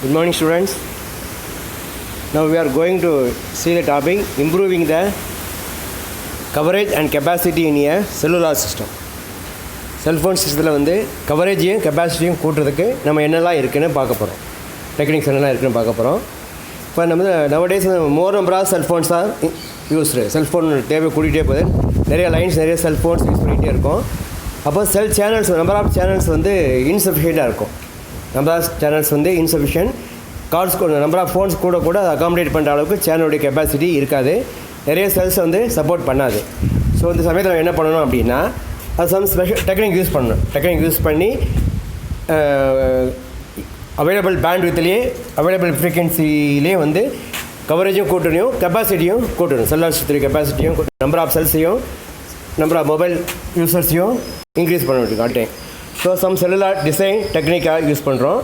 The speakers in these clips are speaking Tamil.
Good morning, students. Now we are going to see the topic improving the coverage and capacity in a cellular system. Cellphone சிஸ்டத்தில் வந்து கவரேஜையும் கெப்பாசிட்டியும் கூட்டுறதுக்கு நம்ம என்னெல்லாம் இருக்குதுன்னு பார்க்க போகிறோம். டெக்னிக்ஸ் என்னெல்லாம் இருக்குதுன்னு பார்க்க போகிறோம். இப்போ நம்ம nowadays more number of cellphones தான் யூஸ்டு. செல்ஃபோன் தேவை கூட்டிகிட்டே போகுது. நிறைய லைன்ஸ் நிறைய செல்ஃபோன்ஸ் யூஸ் பண்ணிகிட்டே இருக்கும். அப்போ cell channels number of channels வந்து இன்சஃபிஷியண்ட்டாக இருக்கும். நம்பர் ஆஃப் சேனல்ஸ் வந்து insufficient. Calls number of phones கூட கூட அதை அகாமடேட் பண்ணுற அளவுக்கு சேனலுடைய கெப்பாசிட்டி இருக்காது. நிறைய செல்ஸ் வந்து சப்போர்ட் பண்ணாது. ஸோ இந்த சமயத்தில் நம்ம என்ன பண்ணணும் அப்படின்னா அது சம் ஸ்பெஷல் டெக்னிக் யூஸ் பண்ணணும். டெக்னிக் யூஸ் பண்ணி அவைலபிள் பேண்ட்வித்லேயே அவைலபிள் ஃப்ரீக்வன்சிலே வந்து கவரேஜும் கூட்டணும், கெப்பாசிட்டியும் கூட்டணும். செல்லார் சிஸ்டத்துடைய கெப்பாசிட்டியும் நம்பர் ஆஃப் செல்ஸையும் நம்பர் ஆஃப் மொபைல் யூசர்ஸையும் இன்க்ரீஸ் பண்ண வேண்டிய காட்டேன். ஸோ சம் செல்லுலார் டிசைன் டெக்னிக்காக யூஸ் பண்ணுறோம்.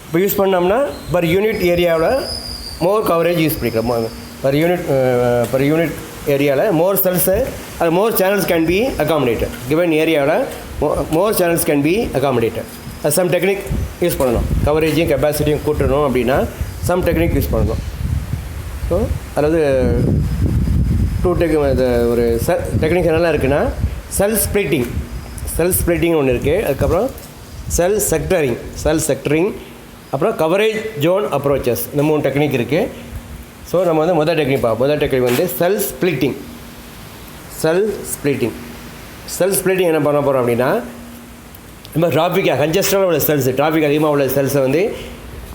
இப்போ யூஸ் பண்ணோம்னா பர் யூனிட் ஏரியாவில் மோர் கவரேஜ் யூஸ் பண்ணிக்கிறோம். பர் யூனிட் ஏரியாவில் மோர் செல்ஸு அது more channels can be accommodated. Given ஏரியாவில் more channels can be accommodated. அது சம் டெக்னிக் யூஸ் பண்ணணும். கவரேஜையும் கெப்பாசிட்டியும் கூட்டணும் அப்படின்னா சம் டெக்னிக் யூஸ் பண்ணணும். ஸோ அதாவது ஒரு டெக்னிக் என்னெல்லாம் இருக்குன்னா செல் ஸ்ப்ளிட்டிங் ஒன்று இருக்குது. அதுக்கப்புறம் செல் செக்டரிங் அப்புறம் கவரேஜ் ஜோன் அப்ரோச்சஸ். இந்த 3 டெக்னிக் இருக்குது. ஸோ நம்ம வந்து முதல் டெக்னிக் வந்து செல் ஸ்ப்ளிட்டிங் என்ன பண்ண போகிறோம் அப்படின்னா நம்ம கன்ஜஸ்டாக உள்ள டிராஃபிக் அதிகமாக உள்ள செல்ஸை வந்து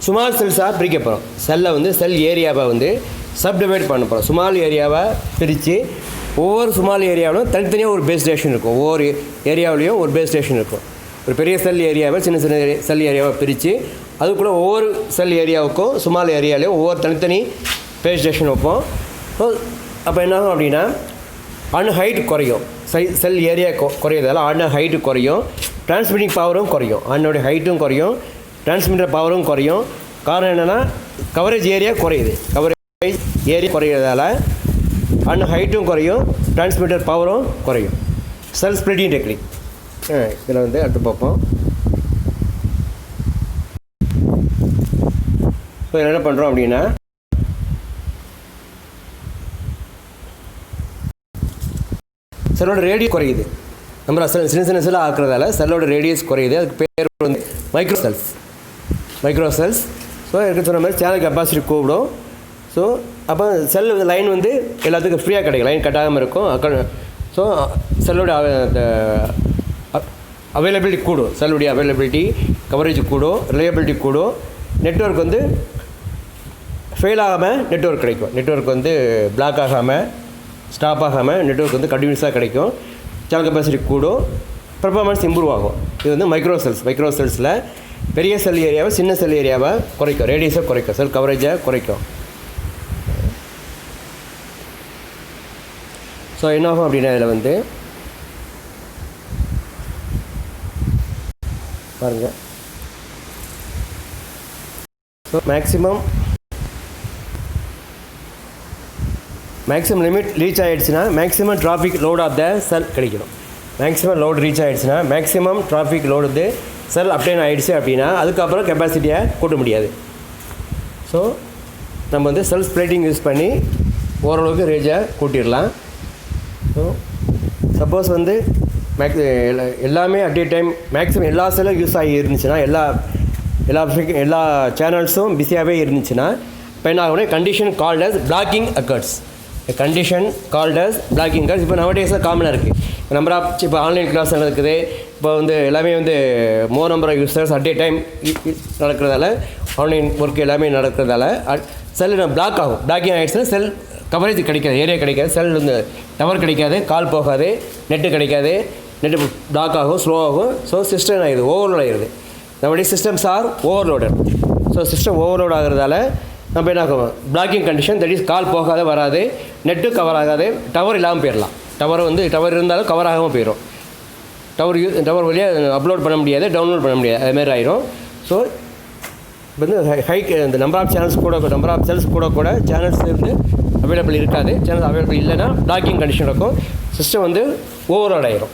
ஸ்மால் செல்ஸாக பிரிக்க போகிறோம். செல்லை வந்து செல் ஏரியாவை வந்து சப்டிவைட் பண்ண போகிறோம். ஸ்மால் ஏரியாவை பிரித்து ஒவ்வொரு ஸ்மால் ஏரியாவிலும் தனித்தனியாக ஒரு பேஸ் ஸ்டேஷன் இருக்கும். ஒவ்வொரு ஏரியாவிலையும் ஒரு பேஸ் ஸ்டேஷன் இருக்கும். ஒரு பெரிய செல் ஏரியாவை சின்ன செல் ஏரியாவை பிரித்து அதுக்குள்ளே ஒவ்வொரு செல் ஏரியாவுக்கும் ஸ்மால் ஏரியாவிலையும் ஒவ்வொரு தனித்தனி பேஸ் ஸ்டேஷன் வைப்போம். ஸோ அப்போ என்னாகும் அப்படின்னா ஹைட் குறையும். செல் ஏரியா குறையிறதால ஹைட்டு குறையும், டிரான்ஸ்மிட்டிங் பவரும் குறையும். ஹைட்டும் குறையும், டிரான்ஸ்மிட்டர் பவரும் குறையும். காரணம் என்னென்னா கவரேஜ் ஏரியா குறையிறதால ஹைட்டும் குறையும், டிரான்ஸ்மிட்டர் பவரும் குறையும். செல் ஸ்ப்ளிட்டிங் டெக்னிக் இதில் வந்து அடுத்து பார்ப்போம். ஸோ இதில் என்ன பண்ணுறோம் அப்படின்னா செல்லோட ரேடியஸ் குறையுது. நம்ம சின்ன செல்லாக ஆக்குறதால செல்லோட ரேடியஸ் குறையுது. அதுக்கு பேர் வந்து மைக்ரோ செல்ஸ். ஸோ எனக்கு சொன்ன மாதிரி சேனல் கெப்பாசிட்டி கூப்பிடும். ஸோ அப்போ செல் லைன் வந்து எல்லாத்துக்கும் ஃப்ரீயாக கிடைக்கும், லைன் கட்டாகாமல் இருக்கும். ஸோ செல்லோட அவைலபிலிட்டி கூடும், செல்லுடைய அவைலபிலிட்டி கவரேஜ் கூடும், ரிலையபிலிட்டி கூடும். நெட்வொர்க் வந்து ஃபெயில் ஆகாமல் நெட்வொர்க் கிடைக்கும். நெட்வொர்க் வந்து பிளாக் ஆகாமல் ஸ்டாப் ஆகாமல் நெட்வொர்க் வந்து கண்டினியூஸாக கிடைக்கும். சேனல் கெப்பாசிட்டி கூடும், பெர்ஃபார்மன்ஸ் இம்ப்ரூவ் ஆகும். இது வந்து மைக்ரோ செல்ஸில் பெரிய செல் ஏரியாவை சின்ன செல் ஏரியாவை குறைக்கும், ரேடியஸை குறைக்கும், செல் கவரேஜை குறைக்கும். ஸோ என்னாகும் அப்படின்னா இதில் வந்து பாருங்கள். ஸோ மேக்ஸிமம் லிமிட் ரீச் ஆகிடுச்சுன்னா maximum traffic load of the cell கிடைக்கணும். மேக்ஸிமம் லோடு ரீச் ஆகிடுச்சுன்னா மேக்ஸிமம் டிராஃபிக் லோடு வந்து செல் அப்டேன் ஆகிடுச்சு அப்படின்னா அதுக்கப்புறம் கெப்பாசிட்டியை கூட்ட முடியாது. ஸோ நம்ம வந்து செல் ஸ்ப்ளிட்டிங் யூஸ் பண்ணி ஓரளவுக்கு ரேஞ்சை கூட்டிடலாம். ஸோ சப்போஸ் வந்து எல்லாமே அட் ஏ டைம் மேக்ஸிமம் எல்லா செல்லும் யூஸ் ஆகி இருந்துச்சுன்னா எல்லா சேனல்ஸும் பிஸியாகவே இருந்துச்சுன்னா இப்போ என்ன ஆகும்னா condition called as blocking occurs. இப்போ நவடேஸாக காமனாக இருக்குது. இப்போ ஆன்லைன் கிளாஸ் நடக்குது. இப்போ வந்து எல்லாமே வந்து more number of users at a time நடக்கிறதால ஆன்லைன் ஒர்க் எல்லாமே நடக்கிறதால செல் பிளாக்கிங் ஆகிடுச்சுன்னா செல் கவரேஜ் கிடைக்காது, ஏரியா கிடைக்காது, செல் வந்து டவர் கிடைக்காது, கால் போகாது, நெட்டு கிடைக்காது, நெட்டு பிளாக் ஆகும், ஸ்லோ ஆகும். ஸோ சிஸ்டம் ஆகிடுது, ஓவர்லோட் ஆகிடுது. நம்முடைய systems are overloaded. So system overload ஆகிறதால நம்ம என்ன ஆகும், blocking condition, that is call போகாத வராது, நெட்டு கவர் ஆகாது, டவர் இல்லாமல் போயிடலாம். டவர் இருந்தாலும் கவர் ஆகாமல் போயிடும். டவர் வழியாக அப்லோட் பண்ண முடியாது, டவுன்லோட் பண்ண முடியாது, அதுமாரி ஆயிரும். ஸோ இப்போ வந்து இந்த நம்பர் ஆஃப் சேனல்ஸ் கூட சேனல்ஸ் வந்து அவைலபிள் இருக்காது. சேனல் அவைலபிள் இல்லைன்னா பிளாக்கிங் கண்டிஷன் இருக்கும், சிஸ்டம் வந்து ஓவர்லோட் ஆகிரும்.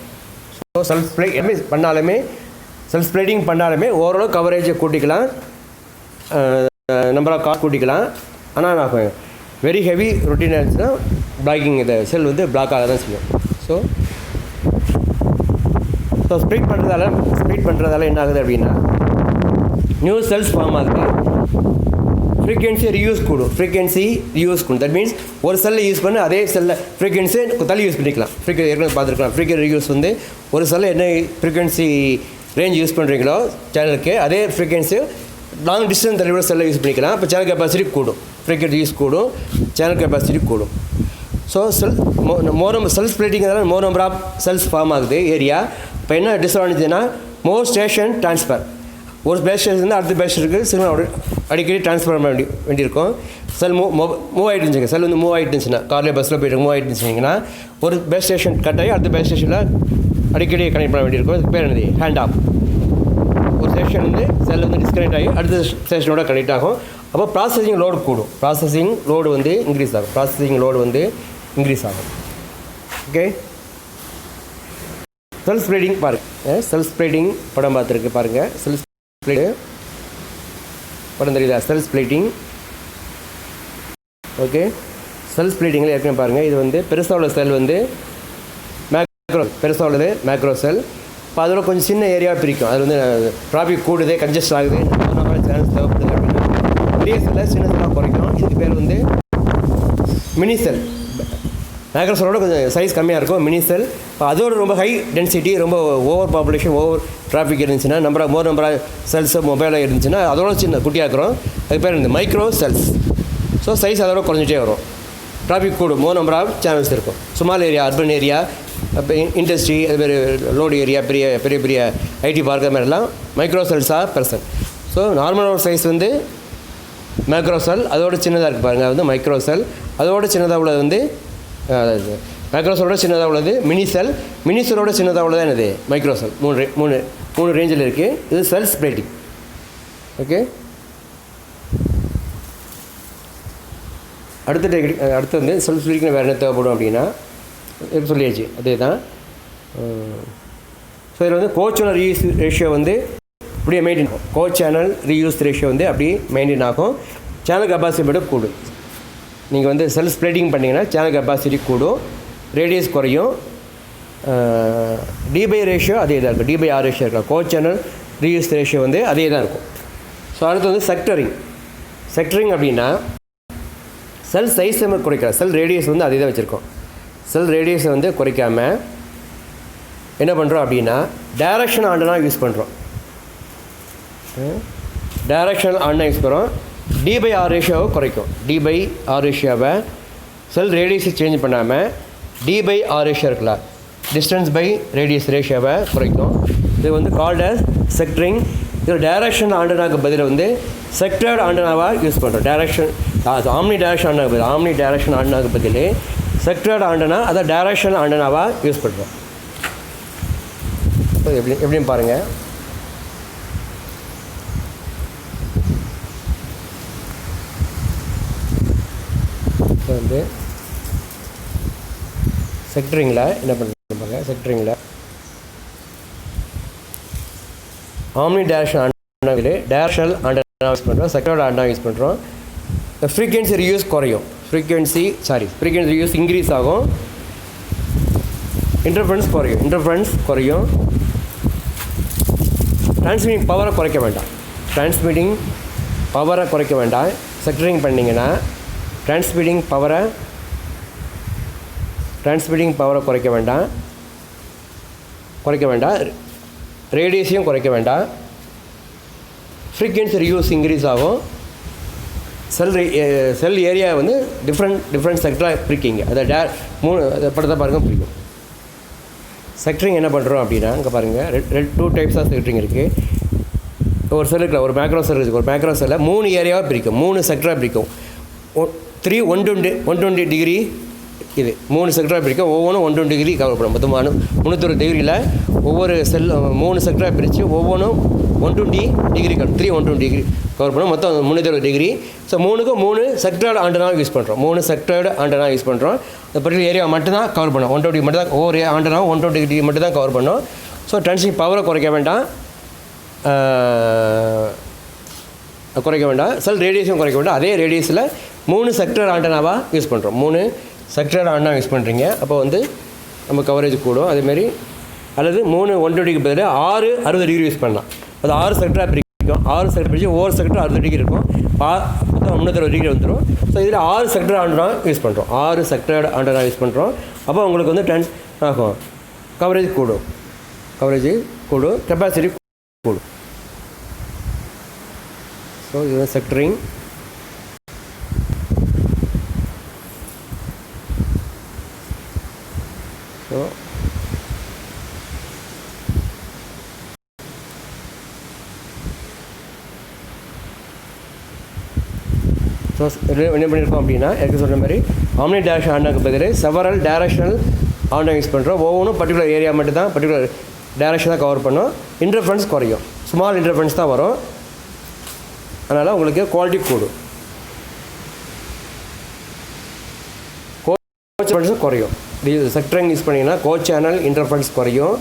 ஸோ செல்ஃப் ஸ்ப்ளிட்டிங் பண்ணாலுமே ஓரளவு கவரேஜை கூட்டிக்கலாம். நம்பர் ஆஃப் கார்ட் கூட்டிக்கலாம். ஆனால் நான் வெரி ஹெவி ரொட்டீன் ஆச்சுன்னா பிளாக்கிங் இந்த செல் வந்து பிளாக் ஆக தான் செய்யும். ஸோ ஸ்ப்ளிட் பண்ணுறதால என்ன ஆகுது அப்படின்னா நியூ செல்ஸ் ஃபார்ம் ஆகுது. ஃப்ரீக்வன்சி ரியூஸ் கூடும். தட் மீன்ஸ் ஒரு செல்லை யூஸ் பண்ணி அதே செல்லை ஃப்ரீக்வன்சி தள்ளி யூஸ் பண்ணிக்கலாம். ஏற்கனவே பார்த்துருக்கலாம். ஃப்ரீக்வன்சி ரியூஸ் வந்து ஒரு செல்லை என்ன ஃப்ரீக்வன்சி ரேஞ்ச் யூஸ் பண்ணுறீங்களோ சேனலுக்கு அதே ஃப்ரீக்வன்சி லாங் டிஸ்டன்ஸ் தள்ளியோட செல்லை யூஸ் பண்ணிக்கலாம். இப்போ சேனல் கெப்பாசிட்டி கூடும், ஃப்ரீக்வன்சி யூஸ் கூடும், சேனல் கெப்பாசிட்டி கூடும். ஸோ செல் ஸ்ப்ளிட்டிங்கிறதால more number of cells form ஆகுது ஏரியா. இப்போ என்ன டிஸ்அட்வான்டேஜ்னா மோர் ஸ்டேஷன் ட்ரான்ஸ்ஃபர். ஒரு பேஸ் ஸ்டேஷன் அடுத்த பேஸ் ஸ்டேஷனுக்கு சிக்னல் அடிக்கடி ட்ரான்ஸ்ஃபர் பண்ண வேண்டியிருக்கும். செல் மூவ் ஆகிட்டு இருந்துச்சுங்க. செல் வந்து மூவ் ஆகிட்டு இருந்துச்சுன்னா கார்லேயே பஸ்ஸில் போய்ட்டு மூவ் ஆகிட்டு இருந்துச்சிங்கன்னா ஒரு பேஸ் ஸ்டேஷன் கட் ஆகி அடுத்த பேஸ் ஸ்டேஷனில் அடிக்கடி கனெக்ட் பண்ண வேண்டியிருக்கும். அதுக்கு பேர் என்னது ஹேண்ட் ஆஃப். ஒரு ஸ்டேஷன் வந்து செல் வந்து டிஸ்கனெக்ட் ஆகி அடுத்த ஸ்டேஷனோட கனெக்ட் ஆகும். அப்போ ப்ராசஸிங் லோடு கூடும். ப்ராசஸிங் லோடு வந்து இன்க்ரீஸ் ஆகும். ஓகே, செல் ஸ்ப்ளிட்டிங் பாருங்கள். செல் ஸ்ப்ளிட்டிங் படம் பார்த்துருக்கு பாருங்கள். செல் ஸ்ப்ளிட் படம் தெரியுதா? செல் ஸ்ப்ளிட்டிங். ஓகே, செல் ஸ்ப்ளிட்டிங்கில் ஏற்கனவே பாருங்கள். இது வந்து பெருசாக உள்ள செல் வந்து பெருசாக உள்ளது மேக்ரோ செல். இப்போ அதோட கொஞ்சம் சின்ன ஏரியாவை பிரிக்கும். அது வந்து ட்ராஃபிக் கூடுது, கன்ஜஸ்ட் ஆகுது, சேனல்ஸ் தேவைப்படுது அப்படின்னா பெரிய செல்லை சின்ன செல்லாக குறைக்கும். இதுக்கு பேர் வந்து மினி செல். மேக்ரோ செல்லோட கொஞ்சம் சைஸ் கம்மியாக இருக்கும் மினி செல். இப்போ அதோட ரொம்ப ஹை டென்சிட்டி, ரொம்ப ஓவர் பாப்புலேஷன், ஓவர் டிராஃபிக் இருந்துச்சுன்னா மோர் நம்பர் செல்ஸு மொபைலாக இருந்துச்சுன்னா அதோட சின்ன குட்டியாக இருக்கிறோம். அதுக்கு பேர் இந்த மைக்ரோ செல்ஸ். ஸோ சைஸ் அதோட குறைஞ்சிட்டே வரும். டிராஃபிக் கூடும், மோர் நம்பர் ஆஃப் சேனல்ஸ் இருக்கும். ஸ்மால் ஏரியா, அர்பன் ஏரியா, இப்போ இண்டஸ்ட்ரி, அதுமாதிரி லோடு ஏரியா, பெரிய ஐடி பார்க், அது மாதிரிலாம் மைக்ரோ செல்ஸாக பெர்சன். ஸோ நார்மலான சைஸ் வந்து மேக்ரோ செல். அதோட சின்னதாக இருக்குது பாருங்கள், அது வந்து மைக்ரோ செல். அதோட சின்னதாக உள்ளது வந்து மேக்ரோ செல்லோட சின்னதாக உள்ளது மினி செல். மினி செல்லோட சின்னதாக உள்ளது என்னது மைக்ரோ செல். மூணு ரேஞ்சில் இருக்குது. இது செல் ஸ்ப்ளிட்டிங். ஓகே, அடுத்து வந்து செல் ஸ்ப்ளிட்டிங் வேறு என்ன தேவைப்படும் அப்படின்னா சொல்லியாச்சு, அதே தான். ஸோ இதில் வந்து கோச்சேனல் ரீயூஸ் ரேஷியோ வந்து அப்படியே மெயின்டைன் ஆகும். கோச்சேனல் ரீயூஸ் ரேஷியோ வந்து அப்படியே மெயின்டைன் ஆகும். சேனல் கெப்பாசிட்டி மட்டும் கூடும். நீங்கள் வந்து செல் ஸ்ப்ளிட்டிங் பண்ணிங்கன்னா சேனல் கெப்பாசிட்டி கூடும், ரேடியஸ் குறையும். டி பை ரேஷியோ அதே தான் இருக்கும். டி/ஆர் ரேஷியோ இருக்கும். கோச்சேனல் ரீயூஸ் ரேஷியோ வந்து அதே தான் இருக்கும். ஸோ அடுத்து வந்து செக்டரிங் அப்படின்னா செல் சைஸை குறைக்கலாம். செல் ரேடியஸ் வந்து அதே தான் வச்சுருக்கோம். செல் ரேடியஸை வந்து குறைக்காமல் என்ன பண்ணுறோம் அப்படின்னா டைரக்ஷன் ஆண்டனா யூஸ் பண்ணுறோம். டி/ஆர் ரேஷியோவை குறைக்கும். டி/ஆர் ரேஷியோவை செல் ரேடியஸை சேஞ்ச் பண்ணாமல் டி/ஆர் ரேஷியோ இருக்கலாம், டிஸ்டன்ஸ் பை ரேடியஸ் ரேஷியோவை குறைக்கும். இது வந்து கால்ட் அஸ் செக்டரிங். இது டைரக்ஷன் ஆண்டனாக்கு பதில் வந்து செக்டர்ட் ஆண்டனாவாக யூஸ் பண்ணுறோம். ஆம்னி டைரக்ஷன் ஆண்டனாக்கு பதில் செக்டர்ட் ஆண்டனா, அதை டைரக்ஷன் ஆண்டனாவாக யூஸ் பண்ணுறோம். ஸோ எப்படின்னு பாருங்கள். ஸோ வந்து செக்டரிங்கில் என்ன பண்ணுறாங்க, செக்டரிங்கில் omni direction antenna directional antenna use பண்ணுறோம், செக்டர்ட் ஆண்டனா யூஸ் பண்ணுறோம். ஃப்ரீக்வன்சி ரியூஸ் குறையும். ஃப்ரீக்வன்சி ரியூஸ் இன்க்ரீஸ் ஆகும். இன்டர்ஃபரன்ஸ் குறையும். டிரான்ஸ்மிட்டிங் பவரை குறைக்க வேண்டாம். செக்டரிங் பண்ணிங்கன்னா டிரான்ஸ்மிட்டிங் பவரை குறைக்க வேண்டாம். ரேடியஸையும் குறைக்க வேண்டாம். ஃப்ரீக்வன்சி ரியூஸ் இன்க்ரீஸ் ஆகும். செல் ஏரியா வந்து டிஃப்ரெண்ட் செக்டராக பிரிக்கிங்க. அதை படத்தை பாருங்கள் பிரிக்கும். செக்டரிங் என்ன பண்ணுறோம் அப்படின்னா இங்கே பாருங்கள், 2 டைப்ஸ் ஆஃப் செக்டரிங் இருக்குது. ஒரு செல் இருக்குல்ல, ஒரு மேக்ரோ செல் இருக்குது. ஒரு மேக்ரோ செல்லை 3 ஏரியாவாக பிரிக்கும், 3 செக்டராக பிரிக்கும். 120 டிகிரி இது 3 செக்டராக பிரிக்கும். ஒவ்வொன்றும் 120 டிகிரி கவர் பண்ணும். மொத்தமான 360 டிகிரியில் ஒவ்வொரு செல் 3 செக்டராக பிரித்து ஒவ்வொன்றும் 120 டிகிரி 120 டிகிரி கவர் பண்ணும். மொத்தம் 360 டிகிரி. ஸோ 3 செக்டர்டு ஆண்டனா யூஸ் பண்ணுறோம். 3 செக்டர்டு ஆண்டனா யூஸ் பண்ணுறோம். இந்த பர்டிகுலர் ஏரியா மட்டும் தான் கவர் பண்ணோம். 120 மட்டும் தான் ஒவ்வொரு ஆண்டனாவும் 120 டிகிரி மட்டும் தான் கவர் பண்ணோம். ஸோ டிரான்ஸ்மிட்டிங் பவரை குறைக்க வேண்டாம். குறைக்க வேண்டாம், செல் ரேடியஸும் குறைக்க வேண்டாம். அதே ரேடியஸில் 3 செக்டர் ஆண்டனாவாக யூஸ் பண்ணுறோம். 3 செக்டர் ஆண்டனா யூஸ் பண்ணுறீங்க. அப்போ வந்து நம்ம கவரேஜ் கூடும். அதேமாரி அல்லது 3 120க்கு பதிலாக 6 60 டிகிரி யூஸ் பண்ணலாம். அது 6 செக்டராக பிரிக்கும். 6 செக்டர் பிரித்து ஒவ்வொரு செக்டர் 60 டிகிரி இருக்கும். மொத்தம் 360 டிகிரி வந்துடும். ஸோ இதில் 6 செக்டர் ஆண்டனா யூஸ் பண்ணுறோம். 6 செக்டர் ஆண்டனா யூஸ் பண்ணுறோம். அப்போ உங்களுக்கு வந்து ஆகும், கவரேஜ் கூடும், கெப்பாசிட்டி கூடும். ஸோ இது செக்டரிங். ஸோ என்ன பண்ணியிருக்கோம் அப்படின்னா, எனக்கு சொன்ன மாதிரி ஆம்னி டைரக்ஷன் ஆண்டனாக்கு பதில் செவரல் டைரக்ஷனல் ஆண்டனா யூஸ் பண்ணுறோம். ஒவ்வொன்றும் பர்டிகுலர் ஏரியா மட்டும் தான், பர்டிகுலர் டைரக்ஷன் தான் கவர் பண்ணோம். இன்டர்ஃபரன்ஸ் குறையும், ஸ்மால் இன்டர்ஃபரன்ஸ் தான் வரும். அதனால் உங்களுக்கு குவாலிட்டி கூடும், கோச் குறையும். செக்டரிங் யூஸ் பண்ணிங்கன்னா கோச் சேனல் இன்டர்ஃபரன்ஸ் குறையும்,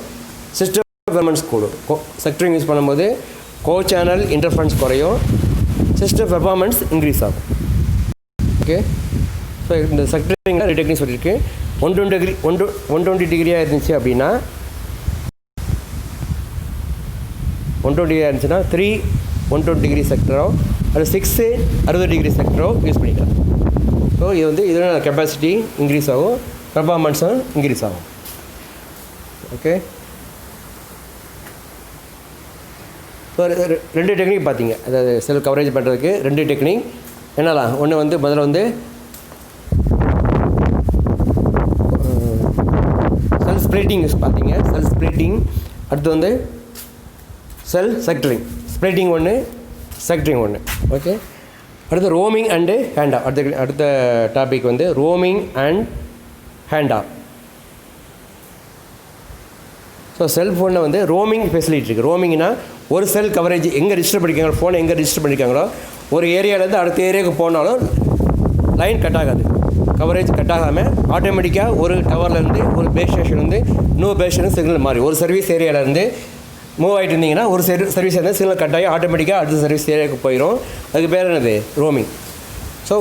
சிஸ்டம் பெர்ஃபார்மன்ஸ் கூடும். செக்டரிங் யூஸ் பண்ணும்போது கோச் சேனல் இன்டர்ஃபரன்ஸ் குறையும், சிஸ்டம் பெர்ஃபார்மன்ஸ் இன்க்ரீஸ் ஆகும். ஓகே, ஸோ இந்த செக்டரிங்கில் 2 டெக்னிக் சொல்லியிருக்கு. 120 டிகிரியாக இருந்துச்சு அப்படின்னா 120 டிகிரியாக இருந்துச்சுன்னா 3 120 டிகிரி செக்டரோ அது 6 60 டிகிரி செக்டரோ யூஸ் பண்ணிக்கலாம். ஸோ இது வந்து இதில் கெப்பாசிட்டி இன்க்ரீஸ் ஆகும், பெர்ஃபார்மன்ஸும் இன்க்ரீஸ் ஆகும். ஓகே, ஸோ 2 டெக்னிக் பார்த்தீங்க. அதாவது செல் கவரேஜ் பண்ணுறதுக்கு 2 டெக்னிக் என்னலாம். ஒன்று வந்து முதல்ல வந்து செல் ஸ்ப்ளிட்டிங் யூஸ் பார்த்தீங்க, செல் ஸ்ப்ளிட்டிங். அடுத்து வந்து செல் செக்டரிங். ஸ்ப்ளிட்டிங் ஒன்று, செக்டரிங் ஒன்று. ஓகே, அடுத்து ரோமிங் அண்டு ஹேண்ட் ஆஃப். அடுத்த டாபிக் வந்து roaming and hand off. So செல்ஃபோனில் வந்து ரோமிங் ஃபெசிலிட்டி இருக்குது. ரோமிங்னா ஒரு செல் கவரேஜ் எங்கே ரிஜிஸ்டர் பண்ணியிருக்காங்களோ, ஃபோனை எங்கே ரிஜிஸ்டர் பண்ணியிருக்காங்களோ ஒரு ஏரியாவிலேருந்து அடுத்த ஏரியாவுக்கு போனாலும் லைன் கட் ஆகாது, கவரேஜ் கட் ஆகாமல் ஆட்டோமேட்டிக்காக ஒரு டவர்லேருந்து ஒரு பேஸ் ஸ்டேஷன் வந்து இன்னொரு பேஸ் ஸ்டேஷன் சிக்னல் மாறி ஒரு சர்வீஸ் ஏரியாவிலேருந்து மூவ் ஆகிட்டு இருந்தீங்கன்னா ஒரு சர்வீஸ் இருந்தால் சிக்னல் கட் ஆகி ஆட்டோமேட்டிக்காக அடுத்த சர்வீஸ் ஏரியாவுக்கு போயிடும். அதுக்கு பேர் என்னது, ரோமிங். ஸோ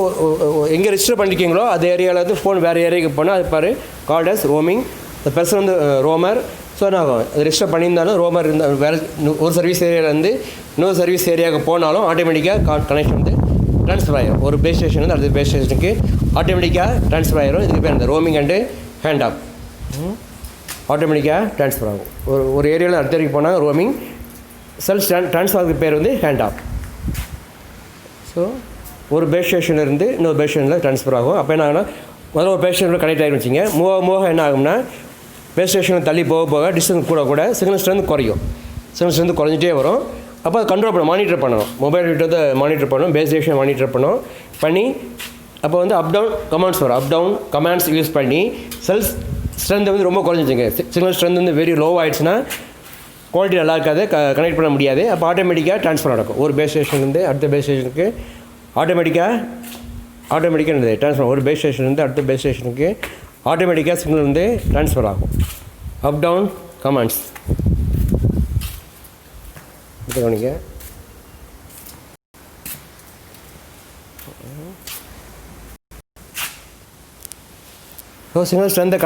எங்கே ரிஜிஸ்டர் பண்ணியிருக்கீங்களோ அந்த ஏரியாவிலேருந்து ஃபோன் வேறு ஏரியாவுக்கு போனால் அது பாரு கால்ட் அஸ் ரோமிங். இந்த பர்சன் வந்து ரோமர். ஸோ என்ன ஆகும், அது ரிஜிஸ்டர் பண்ணியிருந்தாலும் ரோமர் இருந்தால் வேறு ஒரு சர்வீஸ் ஏரியாவிலேருந்து இன்னொரு சர்வீஸ் ஏரியாவுக்கு போனாலும் ஆட்டோமேட்டிக்காக கனெக்ஷன் வந்து ட்ரான்ஸ்ஃபர் ஆகிடும். ஒரு பேஸ் ஸ்டேஷன் வந்து அடுத்த பேஸ் ஸ்டேஷனுக்கு ஆட்டோமேட்டிக்காக ட்ரான்ஸ்ஃபர் ஆகிடும். இதுக்கு பேர் இந்த ரோமிங் அண்டு ஹேண்ட் ஆஃப். ஆட்டோமேட்டிக்காக ட்ரான்ஸ்ஃபர் ஆகும். ஒரு ஏரியாவில் அடுத்த ஏரியாவுக்கு போனால் ரோமிங், செல் ட்ரான்ஸ்ஃபருக்கு பேர் வந்து ஹேண்ட் ஆஃப். ஸோ ஒரு பேஸ் ஸ்டேஷன்லேருந்து இன்னொரு பேஸ் ஸ்டேஷனில் ட்ரான்ஸ்ஃபர் ஆகும். அப்போ என்ன ஆகுனா, முதல்ல ஒரு பேஸ் ஸ்டேஷனில் கனெக்ட் ஆகிடும் வச்சுங்க. மூவ என்ன ஆகும்னா, பேஸ் ஸ்டேஷன் தள்ளி போக டிஸ்டன்ஸ் கூட சிக்னல் ஸ்ட்ரென்த் குறையும். சிக்னல் ஸ்ட்ரென்த் குறைஞ்சிட்டே வரும். அப்போ அதை கண்ட்ரோல் பண்ணணும், மானிட்டர் பண்ணணும். மொபைல் விட்டு மானிட்டர் பண்ணணும், பேஸ் ஸ்டேஷன் மானிட்டர் பண்ணி அப்போ வந்து அப் டவுன் கமாண்ட்ஸ் வரும். அப் டவுன் கமாண்ட்ஸ் யூஸ் பண்ணி செல்ஸ் ஸ்ட்ரென்த் வந்து ரொம்ப குறைஞ்சிச்சுங்க. சிக்னல் ஸ்ட்ரென்த் வந்து வெரி லோ ஆகிடுச்சுன்னா குவாலிட்டி நல்லா இருக்காது, கனெக்ட் பண்ண முடியாது. அப்போ ஆட்டோமேட்டிக்காக ட்ரான்ஸ்ஃபர் நடக்கும். ஒரு பேஸ் ஸ்டேஷன்லேருந்து அடுத்த பேஸ் ஸ்டேஷனுக்கு ஆட்டோமேட்டிக்காக ட்ரான்ஸ்ஃபர். ஒரு பேஸ் ஸ்டேஷன்லேருந்து அடுத்த பேஸ் ஸ்டேஷனுக்கு ஆட்டோமேட்டிக்காக சிக்னல் வந்து ட்ரான்ஸ்ஃபர் ஆகும். அப் டவுன் கமாண்ட்ஸ் கவனிங்க. ஸோ சிக்னல் ஸ்ட்ரென்த்தை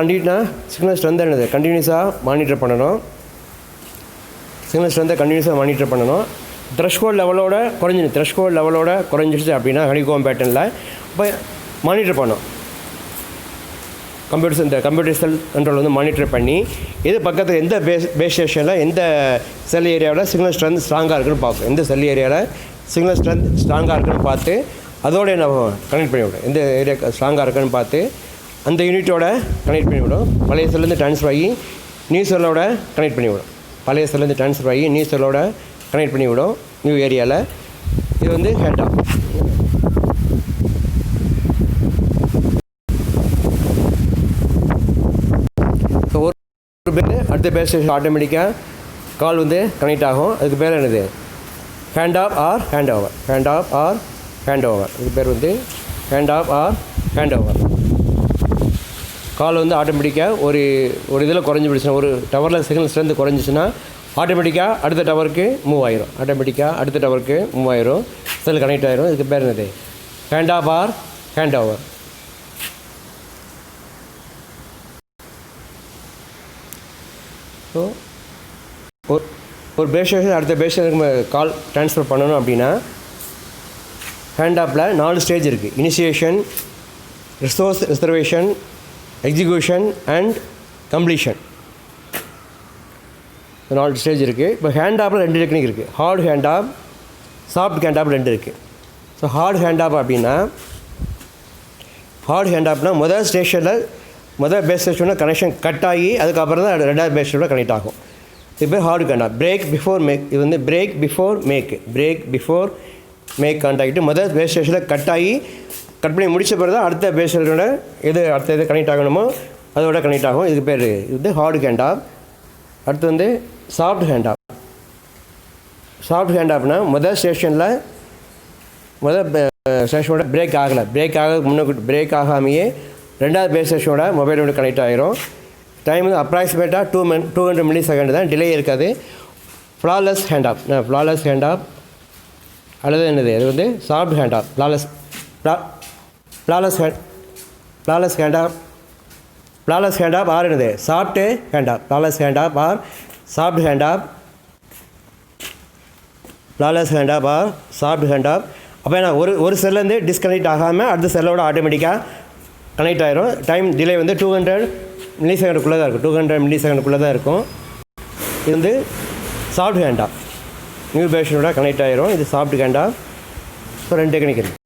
என்னது, கண்டினியூஸாக மானிட்டர் பண்ணணும். த்ரெஷ்ஹோல்ட் லெவலோட குறைஞ்சிடுச்சு அப்படின்னா ஹனிகோம் பேட்டர்னில் இப்போ மானிட்டர் பண்ணோம். கம்ப்யூட்டர் செல் கண்ட்ரோல் வந்து மானிட்டர் பண்ணி இது பக்கத்தில் எந்த பேஸ் ஸ்டேஷனில் எந்த செல் ஏரியாவில் சிக்னல் ஸ்ட்ரென்த் ஸ்ட்ராங்காக இருக்குன்னு பார்ப்போம். எந்த செல் ஏரியாவில் சிக்னல் ஸ்ட்ரென்த் ஸ்ட்ராங்காக இருக்குன்னு பார்த்து அதோட நம்ம கனெக்ட் பண்ணிவிடும். எந்த ஏரியா ஸ்ட்ராங்காக இருக்குன்னு பார்த்து அந்த யூனிட்டோட கனெக்ட் பண்ணிவிடும். பழைய செல்லேருந்து ட்ரான்ஸ்ஃபர் ஆகி நியூ செல்லோட கனெக்ட் பண்ணிவிடும். நியூ ஏரியாவில். இது வந்து ஹேண்ட் ஆஃப். ஸோ ஒரு பேர் அடுத்த பேஸ் ஸ்டேஷன் ஆட்டோமேட்டிக்காக கால் வந்து கனெக்ட் ஆகும். அதுக்கு பேர் என்னது, hand off or hand over. இதுக்கு பேர் வந்து hand off or hand over. Call வந்து ஆட்டோமேட்டிக்காக ஒரு இதில் குறைஞ்சி போயிடுச்சுன்னா, ஒரு டவரில் சிக்னல் ஸ்ட்ரென்த் குறைஞ்சிச்சுன்னா ஆட்டோமேட்டிக்காக அடுத்த டவருக்கு மூவ் ஆயிரும். செல் கனெக்ட் ஆகிரும். இதுக்கு பேர் என்னது? Hand off or hand over. So ஒரு பேஸ் ஸ்டேஷன் அடுத்த பேஸ் ஸ்டேஷனுக்கு கால் ட்ரான்ஸ்ஃபர் பண்ணணும் அப்படின்னா ஹேண்ட் ஆஃபில் 4 ஸ்டேஜ் இருக்குது. Initiation, resource reservation, execution and completion. 4 stage இருக்குது. இப்போ ஹேண்ட் ஆஃபில் 2 டெக்னிக் இருக்குது. Hard hand off, soft hand off 2 இருக்குது. ஸோ ஹார்ட் ஹேண்ட் ஆஃப் அப்படின்னா ஹார்ட் ஹேண்ட் ஆஃப்னால் முதல் பேஸ் ஸ்டேஷனில் கனெக்ஷன் கட் ஆகி அதுக்கப்புறம் தான் 2வது பேஸ் ஸ்டேஷனில் கனெக்ட் ஆகும். இது பேர் hard hand off. Break before make. இது வந்து பிரேக் பிஃபோர் மேக் கான்டாக்ட். முதல் பேஸ் ஸ்டேஷனில் கட் பண்ணி முடித்த பிறகு தான் அடுத்த பேஸ் ஸ்டேஷனோட அடுத்த இது கனெக்ட் ஆகணுமோ அதோட கனெக்ட் ஆகும். இதுக்கு பேர் இது ஹார்ட் ஹேண்ட் ஆஃப். அடுத்து வந்து soft hand off. Soft hand ஆஃப்னா முதல் ஸ்டேஷனோட பிரேக் ஆகாமையே 2வது பேஸ் ஸ்டேஷனோட மொபைலோட கனெக்ட் ஆகிரும். டைம் வந்து அப்ராக்சிமேட்டாக 200 மில்லி செகண்ட் தான், டிலே இருக்காது. ஃப்ளாலெஸ் ஹேண்ட் ஆஃப் அல்லது என்னது அது வந்து soft hand off. Flawless hand off or என்னது soft hand off. Flawless hand off or soft hand off. அப்போ என்ன ஒரு செல்லேருந்து டிஸ்கனெக்ட் ஆகாமல் அடுத்த செல்லோட ஆட்டோமேட்டிக்காக கனெக்ட் ஆகிரும். டைம் டிலே வந்து 200 மில்லி செகண்டுக்குள்ளே தான் இருக்கும். 200 மில்லி செகண்டுக்குள்ளே தான் இருக்கும். இது வந்து சாஃப்ட் ஹேண்ட் ஆஃப். நியூ பேஷனோட கனெக்ட் ஆகிரும். இது soft hand off. So 2 technique இருக்குது.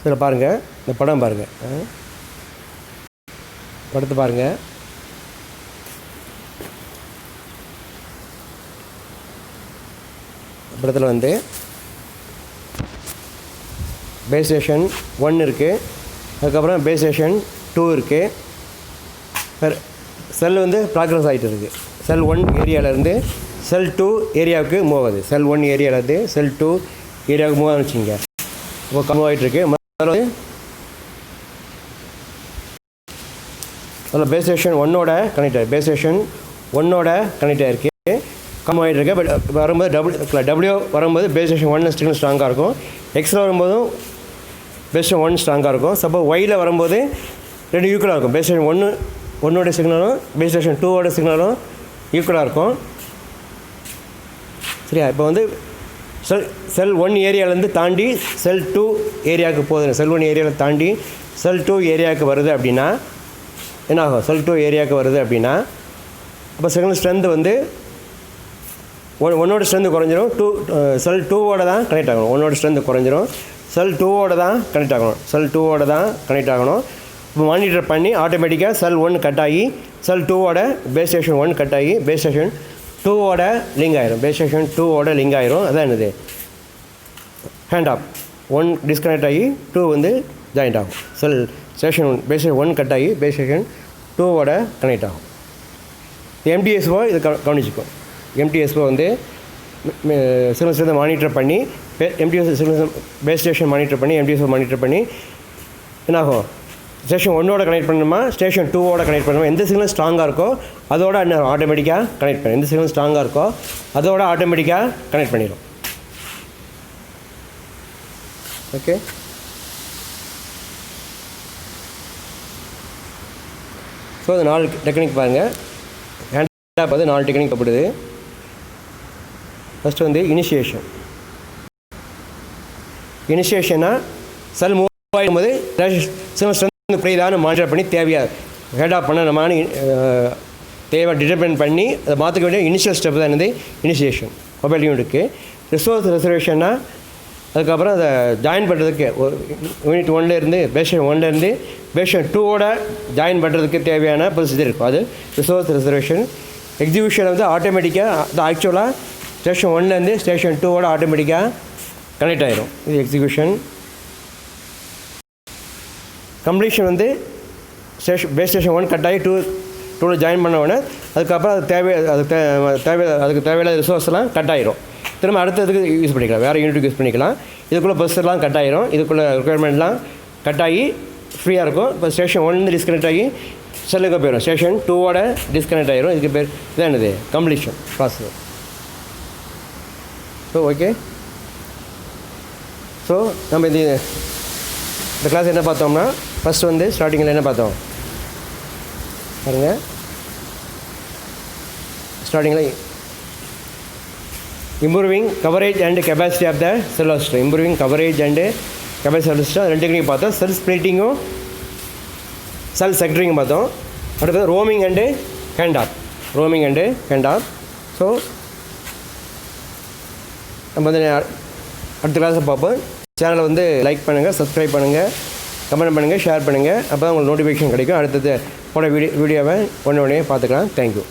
இதில் பாருங்கள், இந்த படம் பாருங்கள், படத்தை பாருங்கள். படத்தில் வந்து பேஸ் ஸ்டேஷன் 1 இருக்குது, அதுக்கப்புறம் பேஸ் ஸ்டேஷன் 2 இருக்குது. செல் வந்து ப்ராக்ரஸ் ஆகிட்டு இருக்குது. செல் 1 ஏரியாவிலேருந்து செல் 2 ஏரியாவுக்கு மூவ் ஆகுது. செல் 1 ஏரியாவிலேருந்து செல் 2 ஏரியாவுக்கு மூவ் ஆகுன்னு வச்சுங்க. இப்போ மூவ் ஆகிட்டுருக்கு. அதில் பேஸ் ஸ்டேஷன் 1ஓட கனெக்ட் ஆகிருக்கு. கம் ஆகிட்டு இருக்கு. பட் வரும்போது டபிள்யூ வரும்போது பேஸ் ஸ்டேஷன் 1 சிக்னல் ஸ்ட்ராங்காக இருக்கும். எக்ஸில் வரும்போதும் பேஸ் ஸ்டேஷன் 1 ஸ்ட்ராங்காக இருக்கும். சப்போஸ் ஒயில் வரும்போது 2 ஈக்குவலாக இருக்கும். பேஸ் ஸ்டேஷன் 1ஓட சிக்னலும் பேஸ் ஸ்டேஷன் 2ஓட சிக்னலும் ஈக்குவலாக இருக்கும். சரியா? இப்போ வந்து செல் 1 ஏரியாவிலேருந்து தாண்டி செல் 2 ஏரியாவுக்கு போகுது. செல் 1 ஏரியாவில் தாண்டி செல் 2 ஏரியாவுக்கு வருது அப்படின்னா என்ன ஆகும்? செல் 2 ஏரியாவுக்கு வருது அப்படின்னா அப்போ சிக்னல் ஸ்ட்ரென்த் வந்து 1ஓட ஸ்ட்ரென்த் குறைஞ்சிரும். செல் 2ஓட தான் கனெக்ட் ஆகணும். 1ஓட ஸ்ட்ரென்த் குறைஞ்சிரும். செல் 2ஓட தான் கனெக்ட் ஆகணும். இப்போ மானிட்டர் பண்ணி ஆட்டோமேட்டிக்காக செல் 1 கட் ஆகி செல் 2ஓட பேஸ் ஸ்டேஷன் 1 கட் ஆகி பேஸ் ஸ்டேஷன் 2ஓட லிங்க் ஆயிரும். அதான் என்னது ஹேண்ட் ஆஃப். 1 டிஸ்கனெக்ட் ஆகி 2 வந்து ஜாயிண்ட் ஆகும். செல் ஸ்டேஷன் பேஸ் ஸ்டேஷன் 1 கட் ஆகி பேஸ் ஸ்டேஷன் 2ஓட கனெக்ட் ஆகும். MTSO இது கவனிச்சிக்கும். MTSO வந்து சிக்னல்ஸ் மானிட்டர் பண்ணி பேஸ் ஸ்டேஷன் மானிட்டர் பண்ணி MTSO மானிட்டர் பண்ணி என்னாகும்? ஸ்டேஷன் 1ஓட கனெக்ட் பண்ணணுமா ஸ்டேஷன் 2ஓட கனெக்ட் பண்ணணுமா? எந்த சிக்னல் ஸ்ட்ராங்காக இருக்கோ அதோட என்ன ஆட்டோமேட்டிக்காக கனெக்ட் பண்ணி, எந்த சிக்னல் ஸ்ட்ராங்காக இருக்கோ அதோட ஆட்டோமேட்டிக்காக கனெக்ட் பண்ணிடும். ஓகே. ஸோ அது 4 டெக்னிக் பாருங்கள். ஹேண்ட் ஆஃப் வந்து 4 டெக்னிக் கப்படுது. ஃபஸ்ட்டு வந்து இனிஷியேஷன்னா செல் மூவ் ஆகும்போது சிக்னல் ஸ்ட்ரென்த் குறையுதான்னு மானிட்டர் பண்ணி தேவையாக ஹேண்ட் ஆஃப் பண்ணணுமான்னு தேவை டிட்டர்மைன் பண்ணி அதை மாற்றிக்க வேண்டிய இனிஷியல் ஸ்டெப் தான் என்னது இனிஷியேஷன் மொபைல் யூனிட்டுக்கு. ரிசோர்ஸ் ரிசர்வேஷன்னா அதுக்கப்புறம் அதை ஜாயின் பண்ணுறதுக்கு யூனிட் 1லேருந்து பேஷன் 1லேருந்து பேஷன் 2ஓட ஜாயின் பண்ணுறதுக்கு தேவையான ப்ரொசீஜர் இருக்கும். அது ரிசோர்ஸ் ரிசர்வேஷன். எக்ஸிக்யூஷன் வந்து ஆட்டோமேட்டிக்காக அது ஆக்சுவலாக ஸ்டேஷன் 1லேருந்து ஸ்டேஷன் 2ஓட ஆட்டோமேட்டிக்காக கனெக்ட் ஆகிரும். இது எக்ஸிக்யூஷன். கம்ப்ளீஷன் வந்து பேஸ் ஸ்டேஷன் 1 கட் ஆகி 2வில் ஜாயின் பண்ண உடனே அதுக்கப்புறம் அதுக்கு தேவையான ரிசோர்ஸ்லாம் கட் ஆகிரும். திரும்ப அடுத்ததுக்கு யூஸ் பண்ணிக்கலாம், வேறு யூனிட்டுக்கு யூஸ் பண்ணிக்கலாம். இதுக்குள்ளே பஸ்ஸெல்லாம் கட் ஆகிரும். இதுக்குள்ளே ரெக்குயர்மெண்ட்லாம் கட் ஆகி ஃப்ரீயாக இருக்கும். இப்போ ஸ்டேஷன் 1 டிஸ்கனெக்ட் ஆகி செல்லுக்கு போயிடும். ஸ்டேஷன் 2 டிஸ்கனெக்ட் ஆகிரும். இதுக்கு பேர் இதான் என்னது completion process. So okay. So நம்ம இந்த கிளாஸ் என்ன பார்த்தோம்னா ஃபஸ்ட்டு வந்து ஸ்டார்டிங்கில் என்ன பார்த்தோம் பாருங்கள். ஸ்டார்டிங்கில் improving coverage and capacity of the cell hostel, improving coverage and capacity hostel ரெண்டுக்கும் பார்த்தோம். செல் ஸ்ப்ளிட்டிங்கும் செல் செக்டரிங்கும் பார்த்தோம். அடுத்தது roaming and hand off. So நம்ம வந்து அடுத்த கிளாஸை பார்ப்போம். சேனலை வந்து லைக் பண்ணுங்கள், சப்ஸ்கிரைப் பண்ணுங்கள், கமெண்ட் பண்ணுங்கள், ஷேர் பண்ணுங்கள். அப்போ தான் உங்களுக்கு நோட்டிஃபிகேஷன் கிடைக்கும். அடுத்தது போட வீடியோவை ஒன்று பார்த்துக்கலாம். தேங்க்யூ.